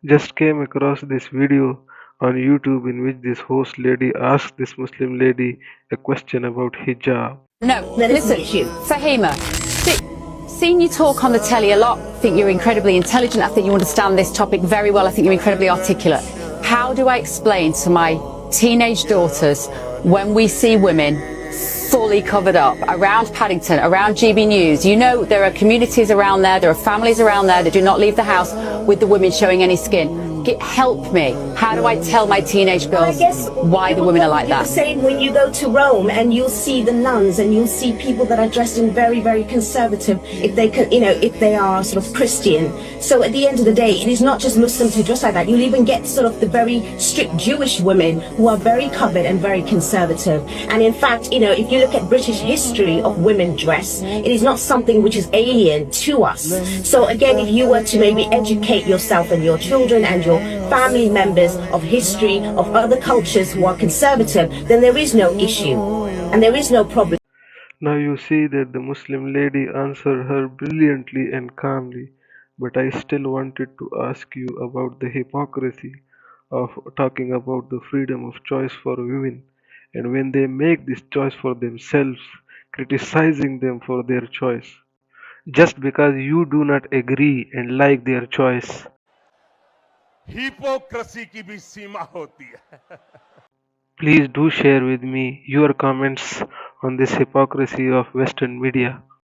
Just came across this video on YouTube in which this host lady asked this Muslim lady a question about hijab. No, listen, Fahima, seen you talk on the telly a lot. I think you're incredibly intelligent. I think you understand this topic very well. I think you're incredibly articulate. How do I explain to my teenage daughters when we see women fully covered up around Paddington, around GB News? You know, there are communities around there are families around there that do not leave the house with the women showing any skin. Help me. How do I tell my teenage girls why the women are like that? The same when you go to Rome and you'll see the nuns and you'll see people that are dressed in very, very conservative, if they can, if they are sort of Christian. So at the end of the day, it is not just Muslims who dress like that. You'll even get sort of the very strict Jewish women who are very covered and very conservative. And in fact, if you look at British history of women dress, it is not something which is alien to us. So again, if you were to maybe educate yourself and your children and your family members of history of other cultures who are conservative, then there is no issue and there is no problem. Now you see that the Muslim lady answered her brilliantly and calmly, but I still wanted to ask you about the hypocrisy of talking about the freedom of choice for women, and when they make this choice for themselves, criticizing them for their choice, just because you do not agree and like their choice. Hypocrisy की भी सीमा होती है. Please do share with me your comments on this hypocrisy of Western media.